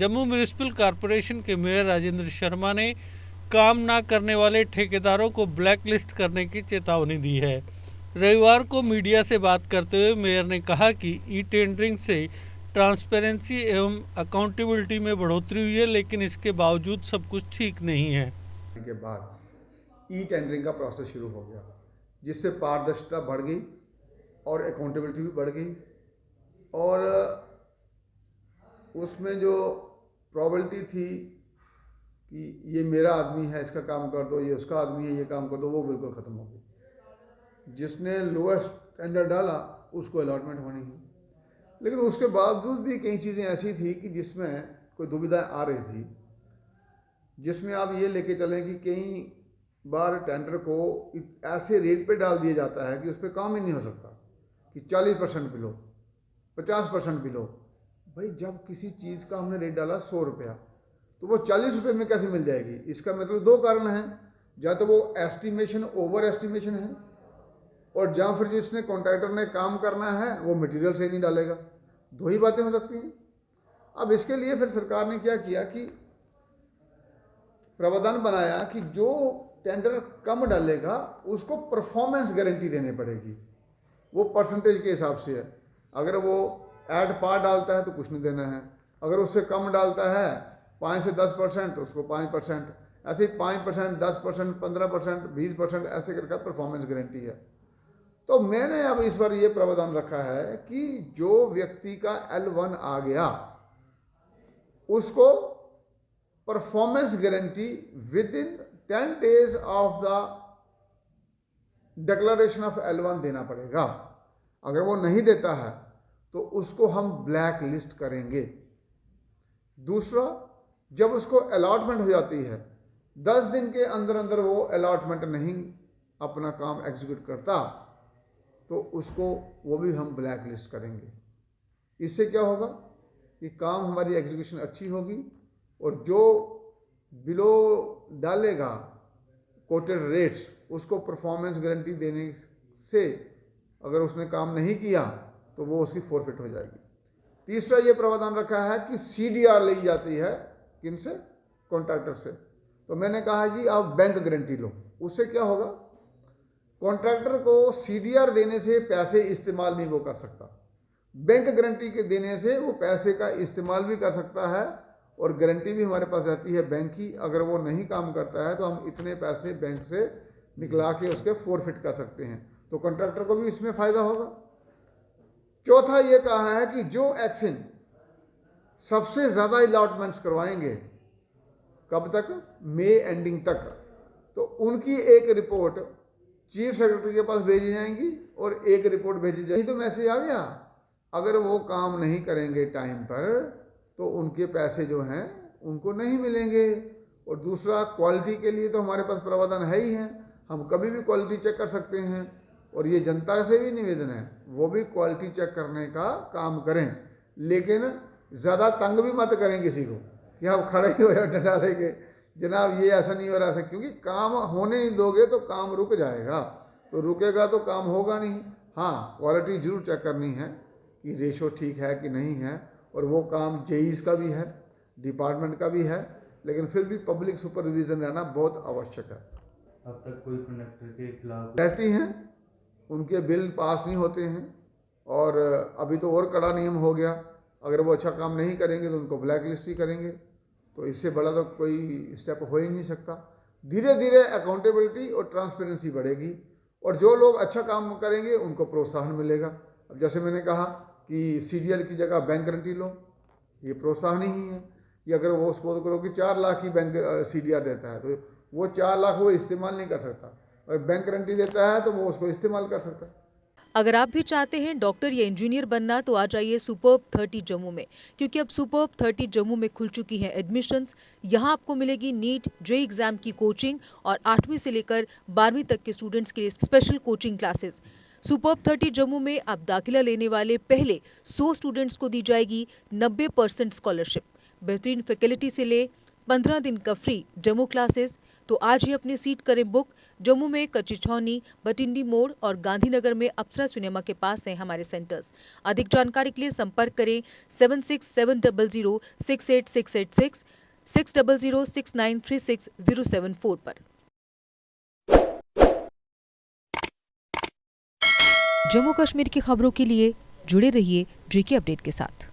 Jammu municipal corporation के mayor Rajendra Sharma ने काम न करने वाले ठेकेदारों को ब्लैक लिस्ट करने की चेतावनी दी है। रविवार को मीडिया से बात करते हुए मेयर ने कहा कि ई टेंडरिंग से ट्रांसपेरेंसी एवं अकाउंटेबिलिटी में बढ़ोतरी हुई है, लेकिन इसके बावजूद सब कुछ ठीक नहीं है। के बाद ई टेंडरिंग का प्रोसेस शुरू हो गया, जिससे पारदर्शिता बढ़ गई और अकाउंटेबिलिटी भी बढ़ गई, और उसमें जो प्रॉबिलिटी थी कि ये मेरा आदमी है, इसका काम कर दो, ये उसका आदमी है, ये काम कर दो, वो बिल्कुल ख़त्म हो गई। जिसने लोएस्ट टेंडर डाला उसको अलॉटमेंट होनी है। लेकिन उसके बावजूद भी कई चीज़ें ऐसी थी कि जिसमें कोई दुविधा आ रही थी, जिसमें आप ये लेके चलें कि कई बार टेंडर को ऐसे रेट पे डाल दिया जाता है कि उस पर काम ही नहीं हो सकता, कि 40% बिलो, 50% बिलो। भाई जब किसी चीज़ का हमने रेट डाला 100 रुपया, तो वो 40 रुपये में कैसे मिल जाएगी? इसका मतलब दो कारण हैं, या तो वो एस्टिमेशन ओवर एस्टिमेशन है, और जहाँ फिर जिसने कॉन्ट्रैक्टर ने काम करना है वो मटेरियल सही नहीं डालेगा। दो ही बातें हो सकती हैं। अब इसके लिए फिर सरकार ने क्या किया कि प्रावधान बनाया कि जो टेंडर कम डालेगा उसको परफॉर्मेंस गारंटी देनी पड़ेगी। वो परसेंटेज के हिसाब से है। अगर वो एड पार डालता है तो कुछ नहीं देना है, अगर उससे कम डालता है 5 से 10% उसको 5%, ऐसे ही 5%, 10%, 15%, 20% ऐसे करके परफॉर्मेंस गारंटी है। तो मैंने अब इस बार ये प्रावधान रखा है कि जो व्यक्ति का L1 आ गया उसको performance guarantee with in 10 days of the declaration of L1 देना पड़ेगा। अगर वो नहीं देता है तो उसको हम ब्लैक लिस्ट करेंगे। दूसरा, जब उसको अलॉटमेंट हो जाती है 10 दिन के अंदर अंदर वो अलॉटमेंट नहीं अपना काम एग्जीक्यूट करता तो उसको वो भी हम ब्लैक लिस्ट करेंगे। इससे क्या होगा कि काम हमारी एग्जीक्यूशन अच्छी होगी, और जो बिलो डालेगा कोटेड रेट्स उसको परफॉर्मेंस गारंटी देने से अगर उसने काम नहीं किया तो वो उसकी फॉरफिट हो जाएगी। तीसरा ये प्रावधान रखा है कि CDR ली जाती है, किनसे? कॉन्ट्रैक्टर से। तो मैंने कहा जी आप बैंक गारंटी लो। उससे क्या होगा, कॉन्ट्रैक्टर को CDR देने से पैसे इस्तेमाल नहीं वो कर सकता, बैंक गारंटी के देने से वो पैसे का इस्तेमाल भी कर सकता है, और गारंटी भी हमारे पास रहती है बैंक की। अगर वो नहीं काम करता है तो हम इतने पैसे बैंक से निकला के उसके फॉरफिट कर सकते हैं, तो कॉन्ट्रैक्टर को भी इसमें फ़ायदा होगा। चौथा ये कहा है कि जो एक्शन सबसे ज़्यादा अलॉटमेंट्स करवाएंगे, कब तक? मई एंडिंग तक, तो उनकी एक रिपोर्ट चीफ सेक्रेटरी के पास भेजी जाएंगी और एक रिपोर्ट भेजी जाएगी। तो मैसेज आ गया, अगर वो काम नहीं करेंगे टाइम पर तो उनके पैसे जो हैं उनको नहीं मिलेंगे। और दूसरा, क्वालिटी के लिए तो हमारे पास प्रावधान है ही है, हम कभी भी क्वालिटी चेक कर सकते हैं, और ये जनता से भी निवेदन है वो भी क्वालिटी चेक करने का काम करें, लेकिन ज़्यादा तंग भी मत करें किसी को कि आप खड़े ही हो जाओ डंडा लेके, जनाब ये ऐसा नहीं हो रहा ऐसा, क्योंकि काम होने नहीं दोगे तो काम रुक जाएगा, तो रुकेगा तो काम होगा नहीं। हाँ, क्वालिटी जरूर चेक करनी है कि रेशो ठीक है कि नहीं है, और वो काम जेईस का भी है, डिपार्टमेंट का भी है, लेकिन फिर भी पब्लिक सुपरविजन रहना बहुत आवश्यक है। अब तक कोई कनेक्टर के खिलाफ रहती हैं, उनके बिल पास नहीं होते हैं, और अभी तो और कड़ा नियम हो गया, अगर वो अच्छा काम नहीं करेंगे तो उनको ब्लैक लिस्ट ही करेंगे। तो इससे बड़ा तो कोई स्टेप हो ही नहीं सकता। धीरे धीरे अकाउंटेबिलिटी और ट्रांसपेरेंसी बढ़ेगी, और जो लोग अच्छा काम करेंगे उनको प्रोत्साहन मिलेगा। अब जैसे मैंने कहा कि CDR की जगह बैंक गारंटी लो, ये प्रोत्साहन ही है कि अगर वो सपोज करो कि 4 लाख की बैंक CDR देता है तो वो 4 लाख वो इस्तेमाल नहीं कर सकता, और बैंक गारंटी देता है तो वो उसको इस्तेमाल कर सकता है। अगर आप भी चाहते हैं डॉक्टर या इंजीनियर बनना तो आ जाइए सुपर्ब 30 जम्मू में, क्योंकि अब सुपर्ब 30 जम्मू में खुल चुकी हैं एडमिशन्स। यहां आपको मिलेगी नीट JEE एग्जाम की कोचिंग और 8वीं से लेकर 12वीं तक के स्टूडेंट्स के लिए special coaching classes. Superb 30 Jammu में अब दाखिला लेने वाले पहले 100 स्टूडेंट्स को दी जाएगी 90% स्कॉलरशिप। बेहतरीन फैकल्टी से ले 15 दिन का फ्री डेमो क्लासेस, तो आज ही अपनी सीट करें बुक। जम्मू में कच्ची छौनी, बटिंडी मोड़ और गांधीनगर में अप्सरा सिनेमा के पास हैं हमारे सेंटर्स। अधिक जानकारी के लिए संपर्क करें 7670068686 6006936074 पर। जम्मू कश्मीर की खबरों के लिए जुड़े रहिए जेके अपडेट के साथ।